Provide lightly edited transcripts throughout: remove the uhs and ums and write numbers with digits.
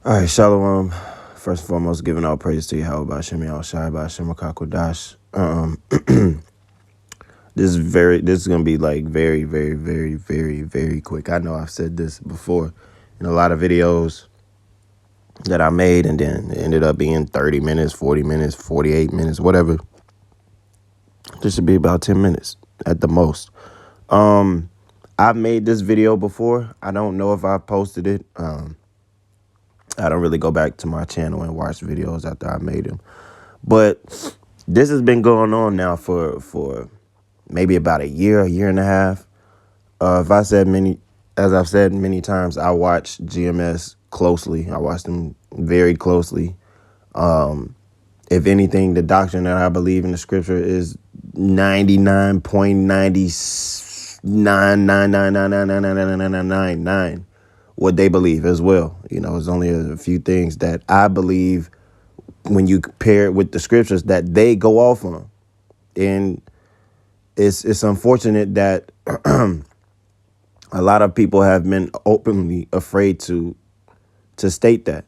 All right, Shalom. First and foremost, giving all praise to Yahweh Bashem Yahushai Bashem Rakakwadash. This is gonna be like very quick. I know I've said this before in a lot of videos that I made, and then it ended up being 30 minutes, 40 minutes, 48 minutes, whatever. This should be about 10 minutes at the most. I've made this video before. I don't know if I posted it. I don't really go back to my channel and watch videos after I made them. But this has been going on now for maybe about a year and a half. As I've said many times, I watch GMS closely. I watch them very closely. If anything, the doctrine that I believe in the scripture is 99.999999999 what they believe as well. You know, there's only a few things that I believe when you compare it with the scriptures that they go off on. And it's unfortunate that a lot of people have been openly afraid to state that.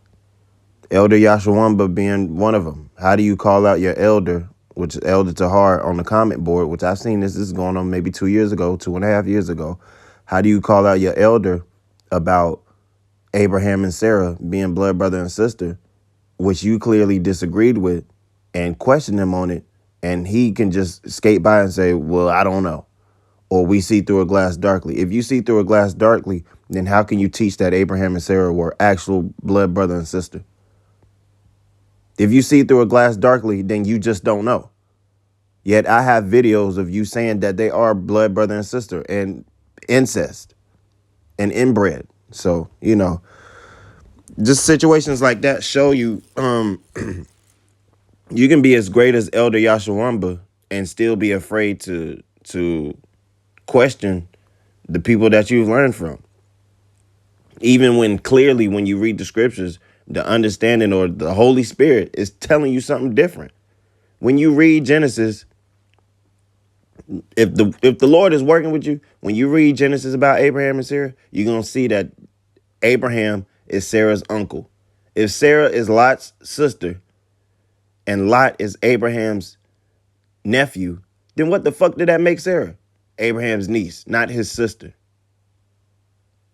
Elder Yashawamba being one of them. How do you call out your elder, which is Elder Tahar, on the comment board, which I've seen this is going on maybe 2 years ago, 2.5 years ago. How do you call out your elder about Abraham and Sarah being blood brother and sister, which you clearly disagreed with, and question him on it, and he can just skate by and say, well, I don't know, or we see through a glass darkly. If you see through a glass darkly, then how can you teach that Abraham and Sarah were actual blood brother and sister? If you see through a glass darkly, then you just don't know. Yet I have videos of you saying that they are blood brother and sister and incest and inbred. So, you know, just situations like that show you you can be as great as Elder Yashawamba and still be afraid to question the people that you've learned from. Even when clearly when you read the scriptures, the understanding or the Holy Spirit is telling you something different. When you read Genesis, if the Lord is working with you, when you read Genesis about Abraham and Sarah, you're going to see that Abraham is Sarah's uncle. If Sarah is Lot's sister and Lot is Abraham's nephew, then what the fuck did that make Sarah? Abraham's niece, not his sister.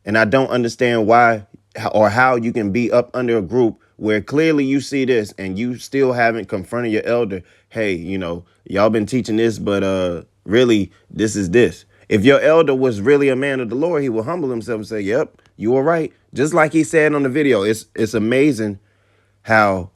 And I don't understand why or how you can be up under a group where clearly you see this and you still haven't confronted your elder. Hey, you know, y'all been teaching this, but really, this is this. If your elder was really a man of the Lord, he will humble himself and say, yep, you were right. Just like he said on the video. It's amazing how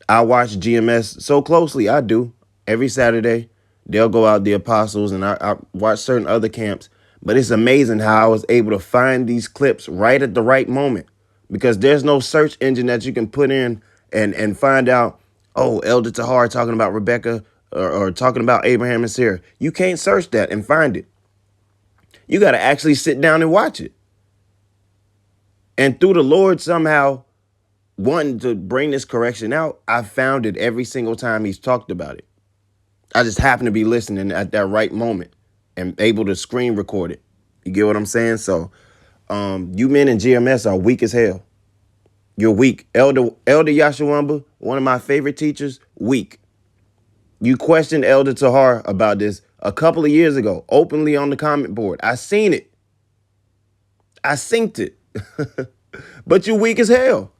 I watch GMS so closely. I do. Every Saturday, they'll go out, the apostles, and I watch certain other camps. But it's amazing how I was able to find these clips right at the right moment, because there's no search engine that you can put in and find out, oh, Elder Tahar talking about Rebecca or talking about Abraham and Sarah. You can't search that and find it. You got to actually sit down and watch it. And through the Lord somehow wanting to bring this correction out, I found it every single time he's talked about it. I just happened to be listening at that right moment and able to screen record it. You get what I'm saying? So you men in GMS are weak as hell. You're weak. Elder Yashawamba, one of my favorite teachers, weak. You questioned Elder Tahar about this a couple of years ago, openly on the comment board. I seen it. I synced it. But you weak as hell.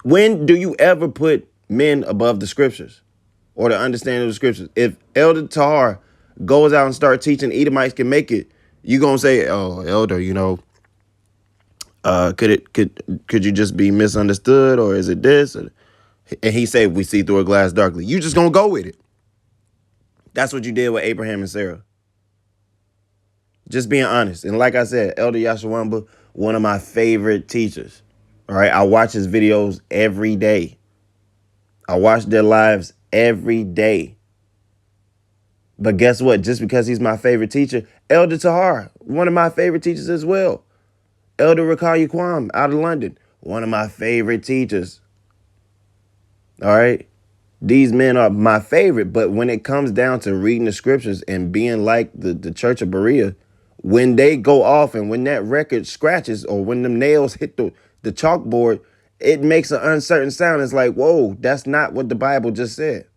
When do you ever put men above the scriptures or the understanding of the scriptures? If Elder Tahar goes out and starts teaching Edomites can make it, you gonna say, oh, Elder, you know, could you just be misunderstood, or is it this? And he say, we see through a glass darkly. You just gonna go with it. That's what you did with Abraham and Sarah. Just being honest. And like I said, Elder Yashawamba, one of my favorite teachers. All right, I watch his videos every day. I watch their lives every day. But guess what? Just because he's my favorite teacher, Elder Tahar, one of my favorite teachers as well. Elder Rakayu Kwam out of London, one of my favorite teachers. All right. These men are my favorite. But when it comes down to reading the scriptures and being like the Church of Berea, when they go off and when that record scratches or when them nails hit the chalkboard, it makes an uncertain sound. It's like, whoa, that's not what the Bible just said.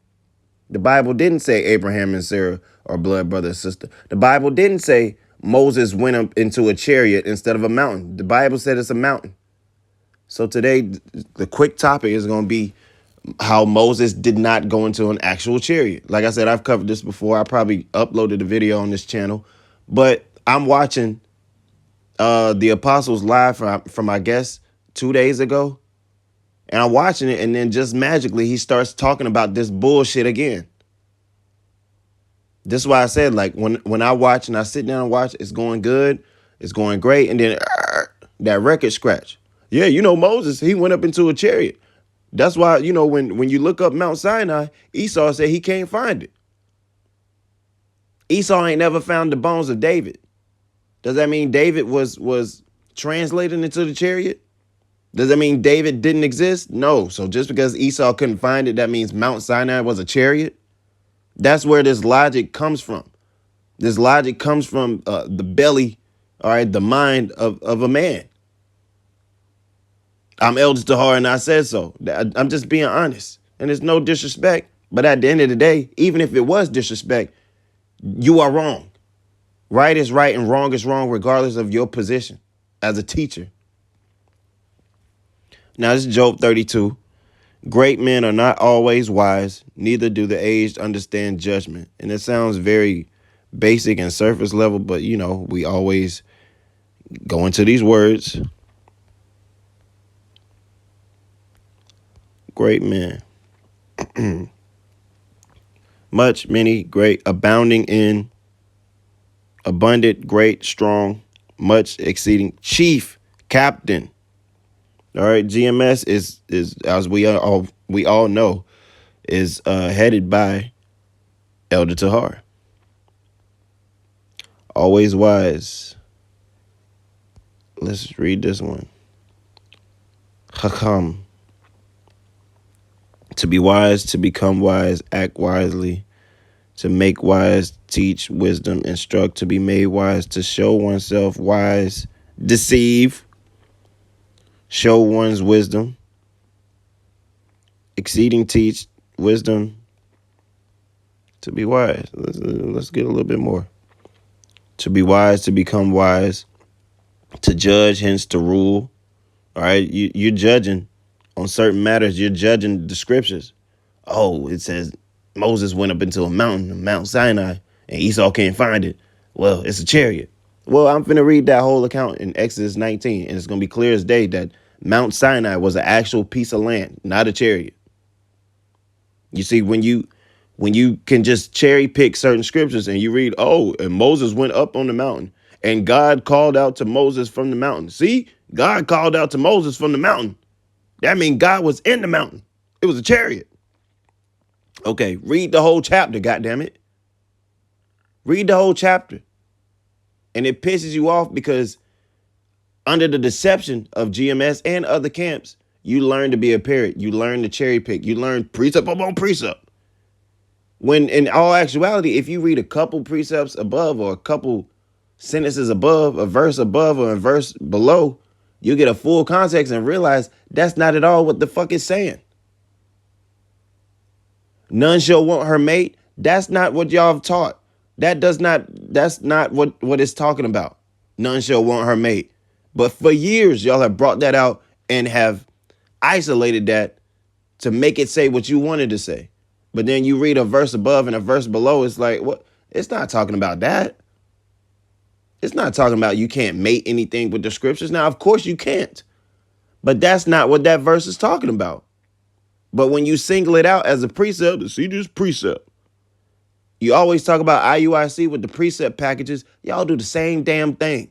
The Bible didn't say Abraham and Sarah are blood brother and sister. The Bible didn't say Moses went up into a chariot instead of a mountain. The Bible said it's a mountain. So today, the quick topic is going to be how Moses did not go into an actual chariot. Like I said, I've covered this before. I probably uploaded a video on this channel. But I'm watching the Apostles live from I guess 2 days ago. And I'm watching it, and then just magically he starts talking about this bullshit again. This is why I said, like, when I watch and I sit down and watch, it's going good, it's going great, and then that record scratch. Yeah, Moses, he went up into a chariot. That's why, when you look up Mount Sinai, Esau said he can't find it. Esau ain't never found the bones of David. Does that mean David was translated into the chariot? Does that mean David didn't exist? No. So just because Esau couldn't find it, that means Mount Sinai was a chariot? That's where this logic comes from. This logic comes from the belly, all right, the mind of a man. I'm Elder Tahar and I said so. I'm just being honest. And it's no disrespect. But at the end of the day, even if it was disrespect, you are wrong. Right is right and wrong is wrong, regardless of your position as a teacher. Now, this is Job 32. Great men are not always wise, neither do the aged understand judgment. And it sounds very basic and surface level, but, we always go into these words. Great men. Much, many, great, abounding in, abundant, great, strong, much, exceeding, chief, captain. All right, GMS is as we all know, is headed by Elder Tahar. Always wise. Let's read this one. Hakam. To be wise, to become wise, act wisely, to make wise, teach wisdom, instruct, to be made wise, to show oneself wise, deceive, show one's wisdom, exceeding teach wisdom, to be wise. Let's get a little bit more. To be wise, to become wise, to judge, hence to rule. All right, you're judging on certain matters. You're judging the scriptures. Oh, it says Moses went up into a mountain, Mount Sinai, and Esau can't find it. Well, it's a chariot. Well, I'm finna read that whole account in Exodus 19, and it's gonna be clear as day that Mount Sinai was an actual piece of land, not a chariot. You see, when you can just cherry pick certain scriptures and you read, oh, and Moses went up on the mountain and God called out to Moses from the mountain. See, God called out to Moses from the mountain. That means God was in the mountain. It was a chariot. Okay, read the whole chapter, goddammit. Read the whole chapter. And it pisses you off because under the deception of GMS and other camps, you learn to be a parrot. You learn to cherry pick. You learn precept upon precept. When in all actuality, if you read a couple precepts above or a couple sentences above, a verse above or a verse below, you get a full context and realize that's not at all what the fuck it's saying. None shall want her mate. That's not what y'all have taught. That's not what it's talking about. None shall want her mate. But for years, y'all have brought that out and have isolated that to make it say what you wanted to say. But then you read a verse above and a verse below. It's like, what? It's not talking about that. It's not talking about you can't mate anything with the scriptures. Now, of course you can't. But that's not what that verse is talking about. But when you single it out as a precept, see this precept. You always talk about IUIC with the precept packages. Y'all do the same damn thing.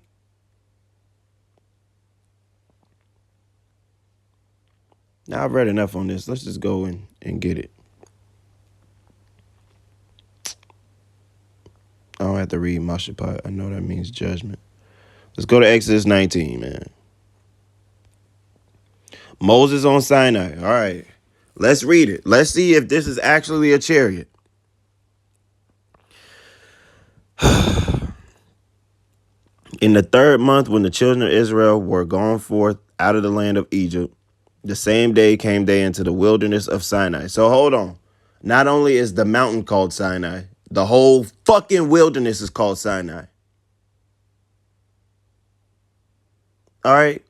Now, I've read enough on this. Let's just go and get it. I don't have to read Mashapat. I know that means judgment. Let's go to Exodus 19, man. Moses on Sinai. All right. Let's read it. Let's see if this is actually a chariot. In the 3rd month, when the children of Israel were gone forth out of the land of Egypt, the same day came they into the wilderness of Sinai. So hold on. Not only is the mountain called Sinai, the whole fucking wilderness is called Sinai. All right?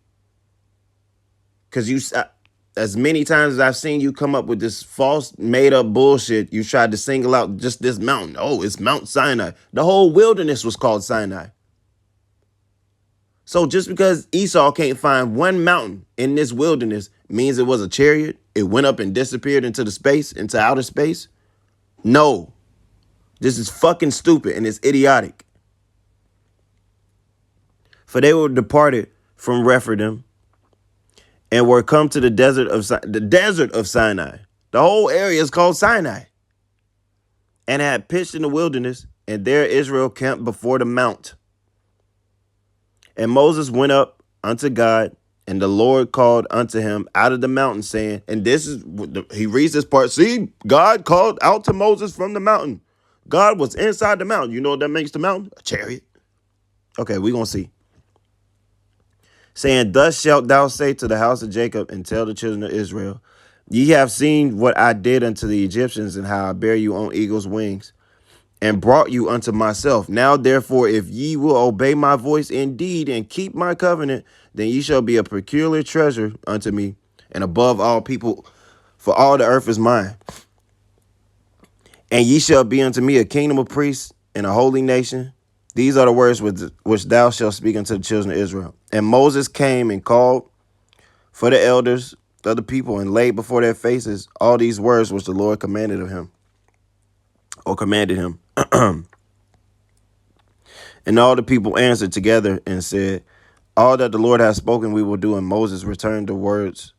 Because as many times as I've seen you come up with this false, made up bullshit, you tried to single out just this mountain. Oh, it's Mount Sinai. The whole wilderness was called Sinai. So just because Esau can't find one mountain in this wilderness means it was a chariot. It went up and disappeared into outer space. No, this is fucking stupid and it's idiotic. For they were departed from Rephidim and were come to the desert of Sinai. The whole area is called Sinai. And had pitched in the wilderness, and there Israel camped before the mount. And Moses went up unto God, and the Lord called unto him out of the mountain, saying, and this is, he reads this part. See, God called out to Moses from the mountain. God was inside the mountain. You know what that makes the mountain? A chariot. Okay, we're going to see. Saying, thus shalt thou say to the house of Jacob, and tell the children of Israel, ye have seen what I did unto the Egyptians, and how I bare you on eagle's wings, and brought you unto myself. Now, therefore, if ye will obey my voice indeed, and keep my covenant, then ye shall be a peculiar treasure unto me, and above all people, for all the earth is mine. And ye shall be unto me a kingdom of priests, and a holy nation. These are the words which thou shalt speak unto the children of Israel. And Moses came and called for the elders of the people, and laid before their faces all these words which the Lord commanded him. And all the people answered together and said, all that the Lord has spoken we will do. And Moses returned the words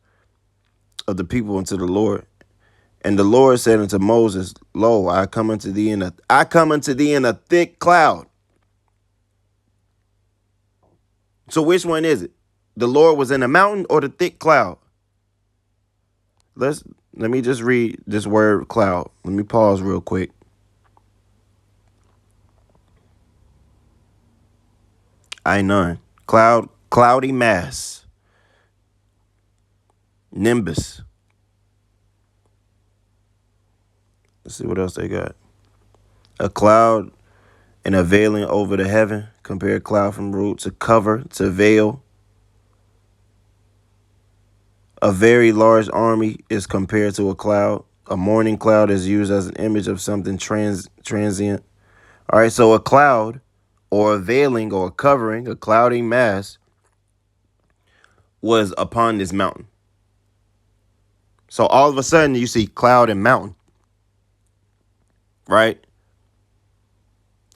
of the people unto the Lord. And the Lord said unto Moses, lo, I come unto thee in a thick cloud. So which one is it? The Lord was in a mountain or the thick cloud? Let me just read this word cloud. Let me pause real quick. None. Cloud, cloudy mass. Nimbus. Let's see what else they got. A cloud and a veiling over the heaven. Compare cloud from root to cover, to veil. A very large army is compared to a cloud. A morning cloud is used as an image of something transient. All right, so a cloud or a veiling or a covering, a cloudy mass, was upon this mountain. So all of a sudden you see cloud and mountain, right?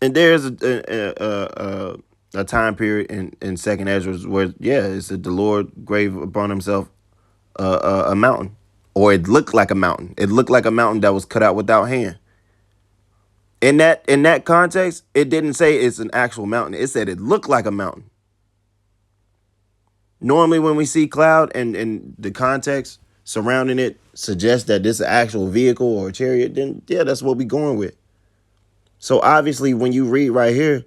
And there's a time period in Second Ezra where, it said the Lord gave upon himself a mountain, or it looked like a mountain. It looked like a mountain that was cut out without hand. In that context, it didn't say it's an actual mountain. It said it looked like a mountain. Normally, when we see cloud and the context surrounding it suggests that this is an actual vehicle or a chariot, then that's what we're going with. So obviously, when you read right here,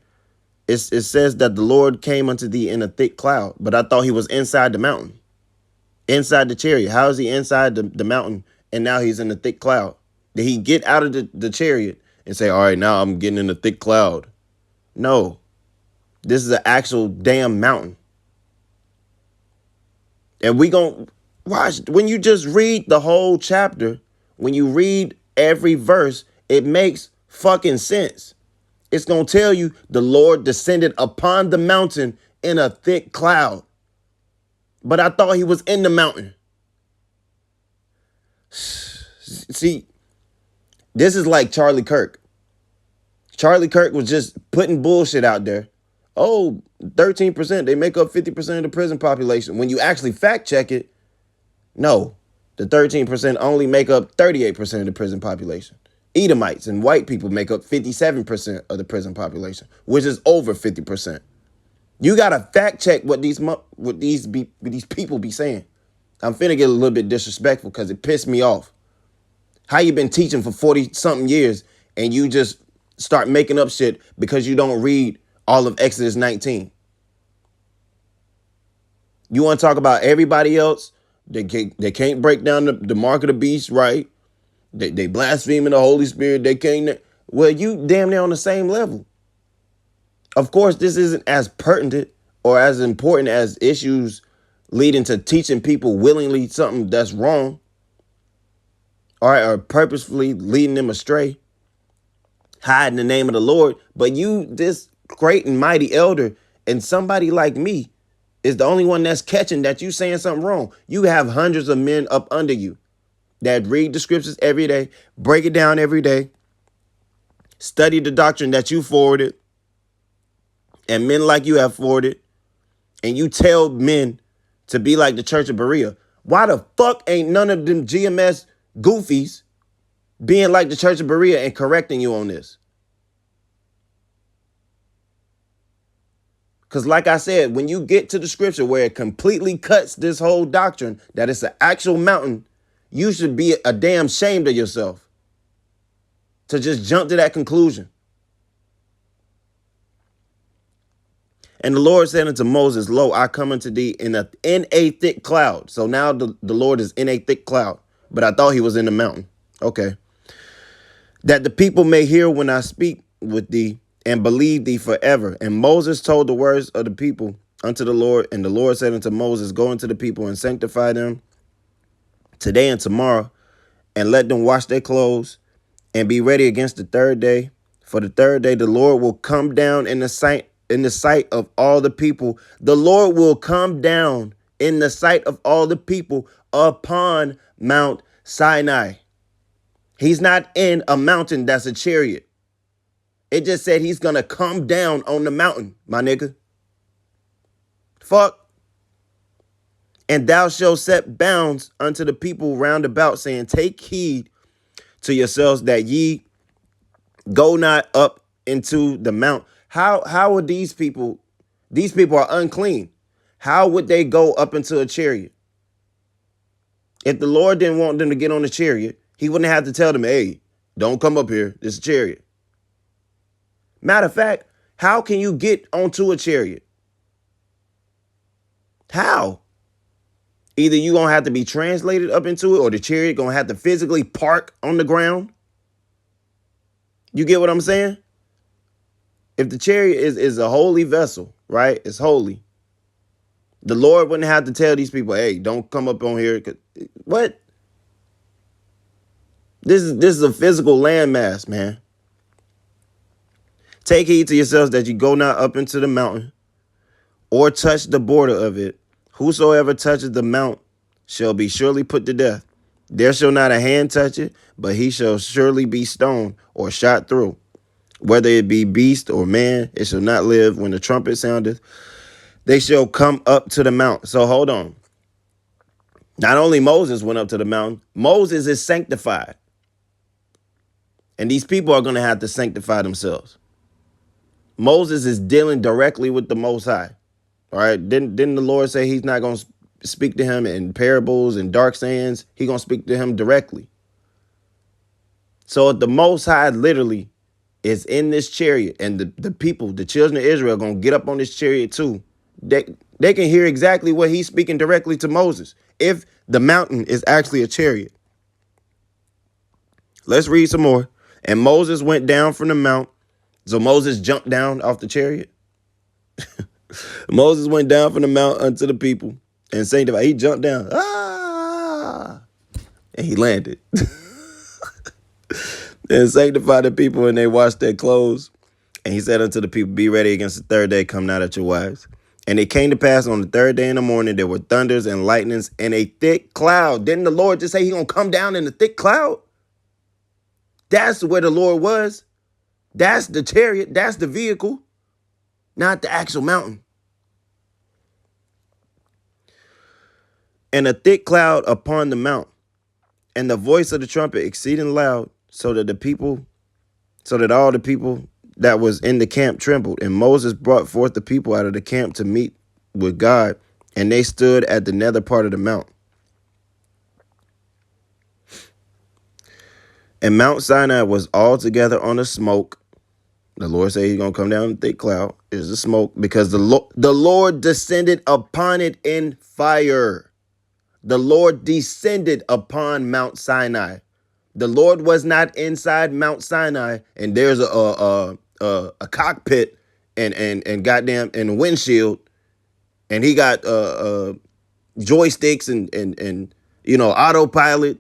it says that the Lord came unto thee in a thick cloud, but I thought he was inside the mountain, inside the chariot. How is he inside the mountain and now he's in the thick cloud? Did he get out of the chariot and say, all right, now I'm getting in the thick cloud? No, this is an actual damn mountain. And we gonna watch, when you just read the whole chapter, when you read every verse, it makes fucking sense. It's going to tell you the Lord descended upon the mountain in a thick cloud. But I thought he was in the mountain. See, this is like Charlie Kirk. Charlie Kirk was just putting bullshit out there. Oh, 13%, they make up 50% of the prison population. When you actually fact check it, no, the 13% only make up 38% of the prison population. Edomites and white people make up 57% of the prison population, which is over 50%. You got to fact check what these people be saying. I'm finna get a little bit disrespectful because it pissed me off. How you been teaching for 40-something years and you just start making up shit because you don't read all of Exodus 19? You want to talk about everybody else? They can't break down the mark of the beast, right? They blaspheming the Holy Spirit. They can't. Well, you damn near on the same level. Of course, this isn't as pertinent or as important as issues leading to teaching people willingly something that's wrong, all right, or purposefully leading them astray, hiding the name of the Lord. But you, this great and mighty elder, and somebody like me, is the only one that's catching that you saying something wrong. You have hundreds of men up under you that read the scriptures every day, break it down every day, study the doctrine that you forwarded, and men like you have forwarded, and you tell men to be like the Church of Berea. Why the fuck ain't none of them GMS goofies being like the Church of Berea and correcting you on this? Because like I said, when you get to the scripture where it completely cuts this whole doctrine that it's an actual mountain, you should be a damn ashamed of yourself to just jump to that conclusion. And the Lord said unto Moses, lo, I come unto thee in a thick cloud. So now the Lord is in a thick cloud, but I thought he was in the mountain. Okay. That the people may hear when I speak with thee and believe thee forever. And Moses told the words of the people unto the Lord. And the Lord said unto Moses, go unto the people and sanctify them today and tomorrow, and let them wash their clothes and be ready against the third day. For the third day, the Lord will come down in the sight of all the people. The Lord will come down in the sight of all the people upon Mount Sinai. He's not in a mountain that's a chariot. It just said he's going to come down on the mountain, my nigga. Fuck. And thou shalt set bounds unto the people round about, saying, take heed to yourselves that ye go not up into the mount. How are these people? These people are unclean. How would they go up into a chariot? If the Lord didn't want them to get on the chariot, he wouldn't have to tell them, hey, don't come up here. This is a chariot. Matter of fact, how can you get onto a chariot? How? Either you're going to have to be translated up into it, or the chariot going to have to physically park on the ground. You get what I'm saying? If the chariot is a holy vessel, right? It's holy. The Lord wouldn't have to tell these people, hey, don't come up on here. What? This is a physical landmass, man. Take heed to yourselves that you go not up into the mountain or touch the border of it. Whosoever touches the mount shall be surely put to death. There shall not a hand touch it, but he shall surely be stoned or shot through. Whether it be beast or man, it shall not live. When the trumpet soundeth, they shall come up to the mount. So hold on. Not only Moses went up to the mountain, Moses is sanctified. And these people are going to have to sanctify themselves. Moses is dealing directly with the Most High. All right. Didn't the Lord say he's not going to speak to him in parables and dark sayings? He's going to speak to him directly. So if the Most High literally is in this chariot, and the people, the children of Israel, are going to get up on this chariot too, they can hear exactly what he's speaking directly to Moses, if the mountain is actually a chariot. Let's read some more. And Moses went down from the mount. So Moses jumped down off the chariot. Moses went down from the mount unto the people and sanctified. He jumped down. Ah! And he landed. And sanctified the people, and they washed their clothes. And he said unto the people, be ready against the third day, come not at your wives. And it came to pass on the third day in the morning, there were thunders and lightnings and a thick cloud. Didn't the Lord just say he's going to come down in a thick cloud? That's where the Lord was. That's the chariot. That's the vehicle, not the actual mountain. And a thick cloud upon the mount, and the voice of the trumpet exceeding loud, so that all the people that was in the camp trembled. And Moses brought forth the people out of the camp to meet with God, and they stood at the nether part of the mount. And Mount Sinai was altogether on a smoke. The Lord said he's going to come down in a thick cloud. Is the smoke because the Lord descended upon it in fire. The Lord descended upon Mount Sinai. The Lord was not inside Mount Sinai, and there's a cockpit and goddamn and a windshield, and he got joysticks and autopilot.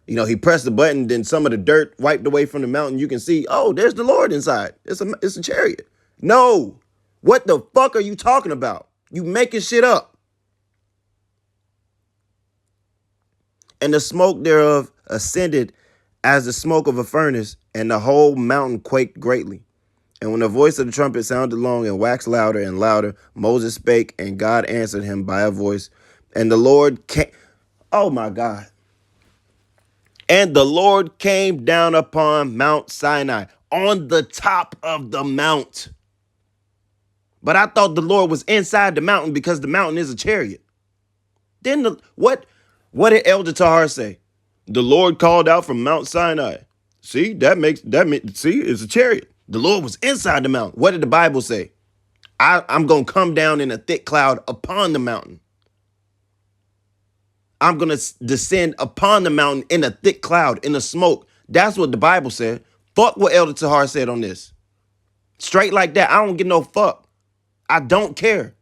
He pressed the button, then some of the dirt wiped away from the mountain. You can see, oh, there's the Lord inside. It's a chariot. No, what the fuck are you talking about? You making shit up. And the smoke thereof ascended as the smoke of a furnace, and the whole mountain quaked greatly. And when the voice of the trumpet sounded long and waxed louder and louder, Moses spake, and God answered him by a voice. And the Lord came. Oh my God. And the Lord came down upon Mount Sinai, on the top of the mount. But I thought the Lord was inside the mountain because the mountain is a chariot. Then what did Elder Tahar say? The Lord called out from Mount Sinai. See, see, it's a chariot. The Lord was inside the mountain. What did the Bible say? I'm going to come down in a thick cloud upon the mountain. I'm going to descend upon the mountain in a thick cloud, in a smoke. That's what the Bible said. Fuck what Elder Tahar said on this. Straight like that. I don't give no fuck. I don't care.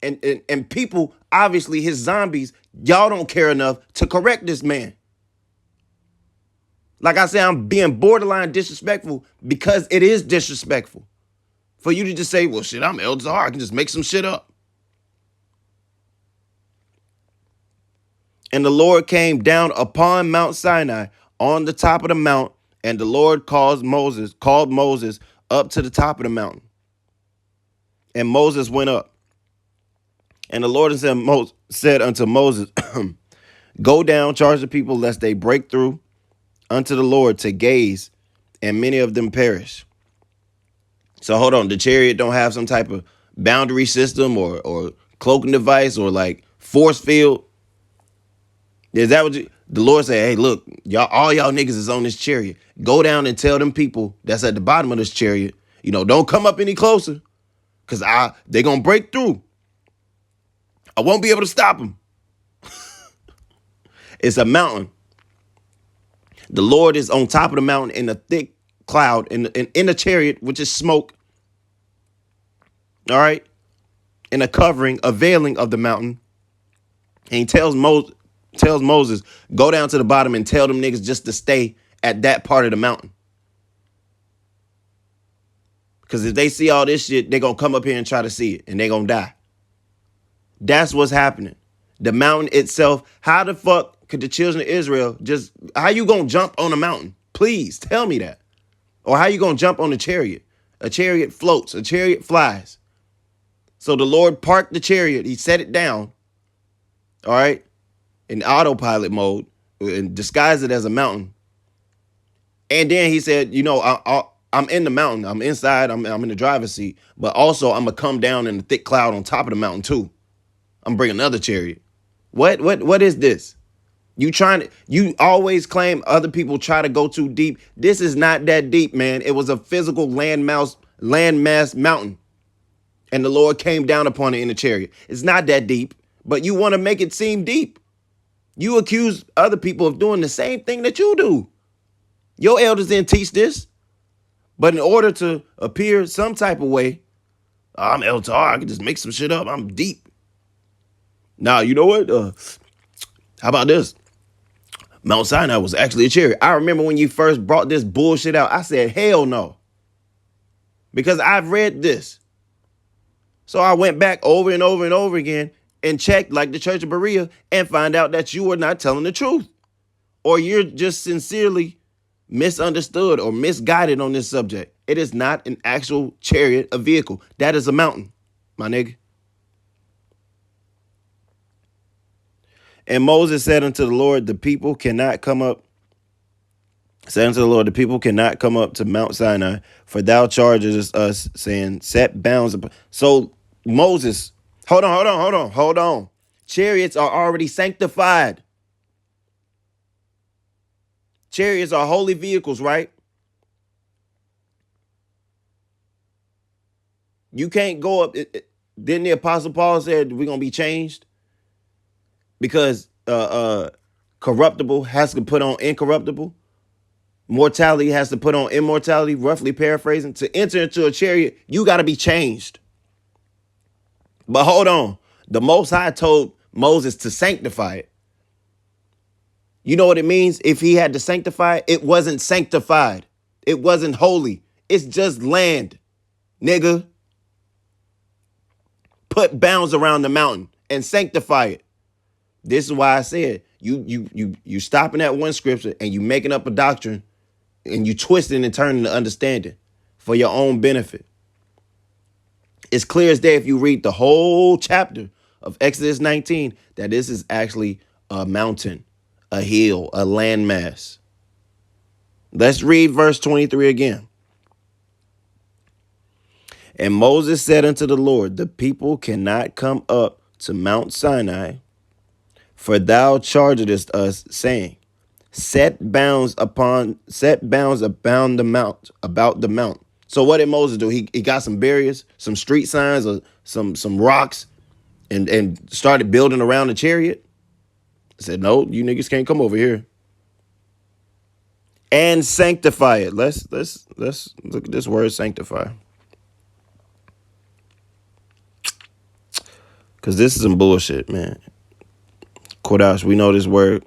And people, obviously his zombies, y'all don't care enough to correct this man. Like I said, I'm being borderline disrespectful because it is disrespectful. For you to just say, well, shit, I'm Elder Tahar. I can just make some shit up. And the Lord came down upon Mount Sinai on the top of the mount, and the Lord called Moses up to the top of the mountain. And Moses went up. And the Lord said unto Moses, go down, charge the people, lest they break through unto the Lord to gaze, and many of them perish. So hold on, the chariot don't have some type of boundary system or cloaking device or like force field. Is that what the Lord said? Hey, look, all y'all niggas is on this chariot. Go down and tell them people that's at the bottom of this chariot, don't come up any closer, because they're going to break through. I won't be able to stop them. It's a mountain. The Lord is on top of the mountain in a thick cloud, in a chariot, which is smoke. All right. In a covering, a veiling of the mountain. And he tells Moses, go down to the bottom and tell them niggas just to stay at that part of the mountain. Because if they see all this shit, they're going to come up here and try to see it, and they're going to die. That's what's happening. The mountain itself, how the fuck could the children of Israel how you going to jump on a mountain? Please tell me that. Or how you going to jump on a chariot? A chariot floats, a chariot flies. So the Lord parked the chariot. He set it down. All right. In autopilot mode and disguised it as a mountain. And then he said, I'm in the mountain. I'm inside. I'm in the driver's seat. But also I'm going to come down in a thick cloud on top of the mountain too. I'm bringing another chariot. What is this? You always claim other people try to go too deep. This is not that deep, man. It was a physical landmass mountain. And the Lord came down upon it in a chariot. It's not that deep, but you want to make it seem deep. You accuse other people of doing the same thing that you do. Your elders didn't teach this. But in order to appear some type of way, I'm Elder Tahar, I can just make some shit up. I'm deep. Now, you know what? How about this? Mount Sinai was actually a chariot. I remember when you first brought this bullshit out, I said, hell no. Because I've read this. So I went back over and over and over again and checked like the Church of Berea and find out that you were not telling the truth. Or you're just sincerely misunderstood or misguided on this subject. It is not an actual chariot, a vehicle. That is a mountain, my nigga. And Moses said unto the Lord, the people cannot come up. Said unto the Lord, the people cannot come up to Mount Sinai, for thou chargest us, saying, set bounds upon. So Moses, hold on. Chariots are already sanctified. Chariots are holy vehicles, right? You can't go up. Didn't the Apostle Paul said we're gonna be changed because corruptible has to put on incorruptible. Mortality has to put on immortality. Roughly paraphrasing, to enter into a chariot, you got to be changed. But hold on, the Most High told Moses to sanctify it. You know what it means? If he had to sanctify it, it wasn't sanctified. It wasn't holy. It's just land, nigga. Put bounds around the mountain and sanctify it. This is why I said you stopping at one scripture and you making up a doctrine and you twisting and turning the understanding for your own benefit. It's clear as day if you read the whole chapter of Exodus 19 that this is actually a mountain, a hill, a landmass. Let's read verse 23 again. And Moses said unto the Lord, the people cannot come up to Mount Sinai, for thou chargest us, saying, set bounds about the mount. So what did Moses do? He got some barriers, some street signs, or some rocks, and started building around the chariot. Said, no, you niggas can't come over here. And sanctify it. Let's look at this word sanctify. Because this is some bullshit, man. Kodash, we know this word.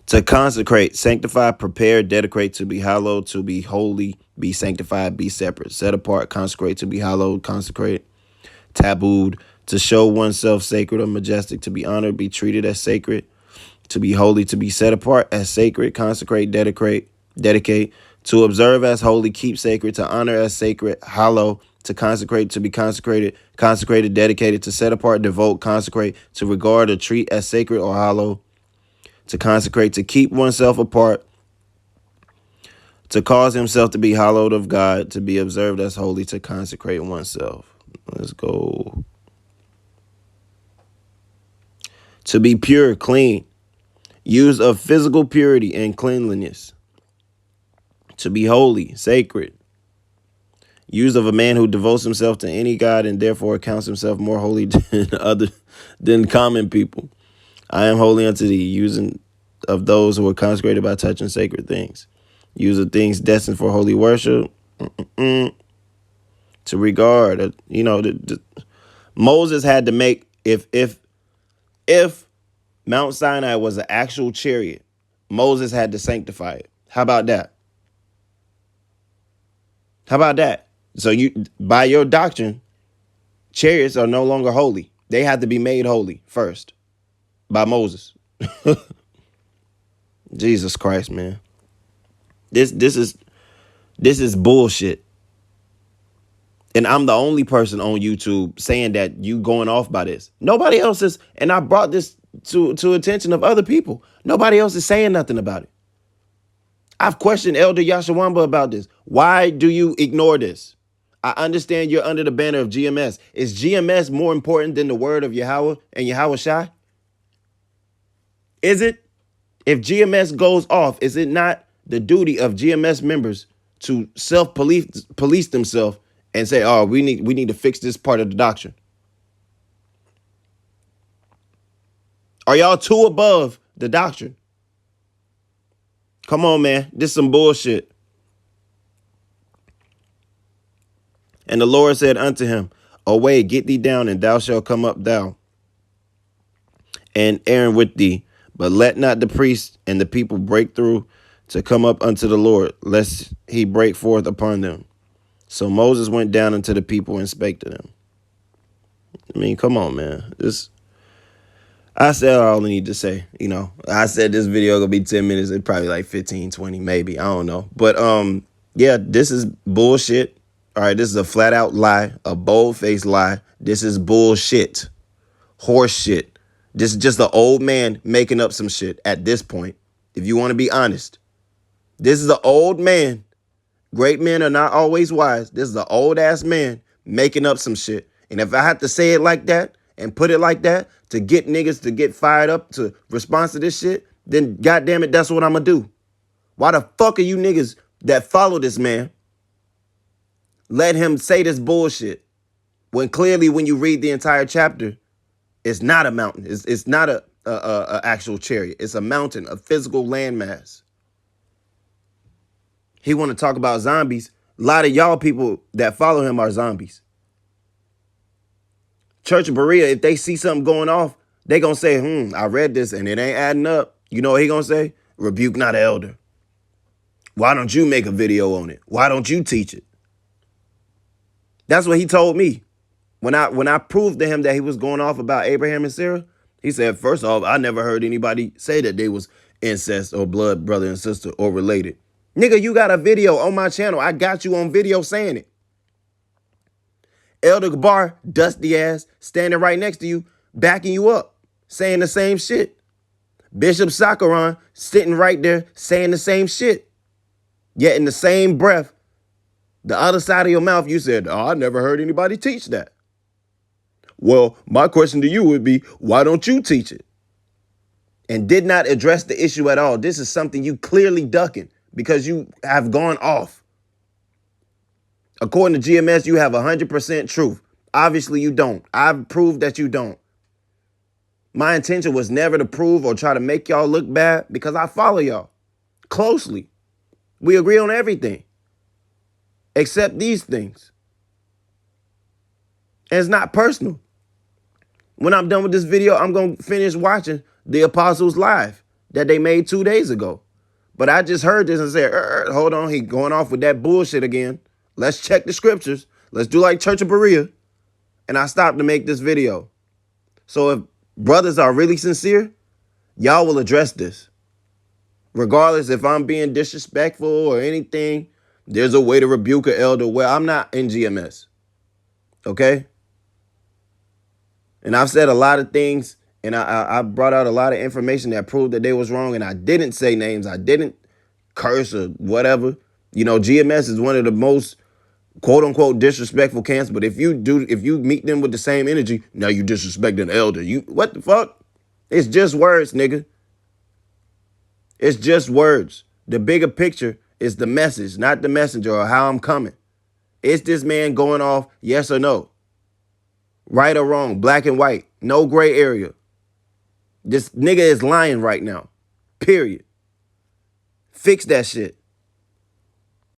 To consecrate, sanctify, prepare, dedicate, to be hallowed, to be holy, be sanctified, be separate, set apart, consecrate, to be hallowed, consecrate, tabooed, to show oneself sacred or majestic, to be honored, be treated as sacred, to be holy, to be set apart as sacred, consecrate, dedicate, to observe as holy, keep sacred, to honor as sacred, hallow, to consecrate, to be consecrated, dedicated, to set apart, devote, consecrate, to regard or treat as sacred or hallow, to consecrate, to keep oneself apart, to cause himself to be hallowed of God, to be observed as holy, to consecrate oneself. Let's go. To be pure, clean, use of physical purity and cleanliness. To be holy, sacred, use of a man who devotes himself to any God and therefore accounts himself more holy than common people. I am holy unto thee, using of those who are consecrated by touching sacred things. Use of things destined for holy worship. To regard, Moses had to make, if Mount Sinai was an actual chariot, Moses had to sanctify it. How about that? How about that? So by your doctrine, chariots are no longer holy. They have to be made holy first by Moses. Jesus Christ, man. This is bullshit. And I'm the only person on YouTube saying that you going off by this. Nobody else is, and I brought this to attention of other people. Nobody else is saying nothing about it. I've questioned Elder Yashawamba about this. Why do you ignore this? I understand you're under the banner of GMS. Is GMS more important than the word of Yahweh and Yahweh Shai? Is it? If GMS goes off, is it not the duty of GMS members to self-police themselves and say, oh, we need to fix this part of the doctrine? Are y'all too above the doctrine? Come on, man. This is some bullshit. And the Lord said unto him, away, get thee down, and thou shalt come up, thou and Aaron with thee. But let not the priests and the people break through to come up unto the Lord, lest he break forth upon them. So Moses went down unto the people and spake to them. I mean, come on, man. I said all I need to say. I said this video gonna be 10 minutes. It's probably like 15, 20, maybe. I don't know. But yeah, this is bullshit. All right, this is a flat out lie, a bold-faced lie. This is bullshit. Horse shit. This is just an old man making up some shit at this point, if you want to be honest. This is an old man. Great men are not always wise. This is an old-ass man making up some shit. And if I have to say it like that and put it like that to get niggas to get fired up to respond to this shit, then goddamn it, that's what I'm going to do. Why the fuck are you niggas that follow this man let him say this bullshit when clearly when you read the entire chapter, it's not a mountain. It's not a actual chariot. It's a mountain, a physical landmass. He want to talk about zombies. A lot of y'all people that follow him are zombies. Church of Berea, if they see something going off, they gonna say, I read this and it ain't adding up. You know what he gonna say? Rebuke not an elder. Why don't you make a video on it? Why don't you teach it? That's what he told me. When I proved to him that he was going off about Abraham and Sarah, he said, first off, I never heard anybody say that they was incest or blood brother and sister or related. Nigga, you got a video on my channel. I got you on video saying it. Elder Gabar, dusty ass, standing right next to you, backing you up, saying the same shit. Bishop Sakaran sitting right there saying the same shit. Yet in the same breath, the other side of your mouth, you said, I never heard anybody teach that. Well, my question to you would be, why don't you teach it? And did not address the issue at all. This is something you clearly ducking because you have gone off. According to GMS, you have 100% truth. Obviously, you don't. I've proved that you don't. My intention was never to prove or try to make y'all look bad because I follow y'all closely. We agree on everything except these things. And it's not personal. When I'm done with this video, I'm going to finish watching the Apostles Live that they made 2 days ago. But I just heard this and said, hold on, he going off with that bullshit again. Let's check the scriptures. Let's do like Church of Berea. And I stopped to make this video. So if brothers are really sincere, y'all will address this. Regardless if I'm being disrespectful or anything, there's a way to rebuke an elder. Well, I'm not in GMS. Okay? And I've said a lot of things, and I brought out a lot of information that proved that they was wrong, and I didn't say names. I didn't curse or whatever. You know, GMS is one of the most quote-unquote disrespectful camps, but if you meet them with the same energy, now you disrespect an elder. What the fuck? It's just words, nigga. It's just words. The bigger picture is the message, not the messenger or how I'm coming. Is this man going off, yes or no? Right or wrong, black and white, no gray area. This nigga is lying right now, period. Fix that shit.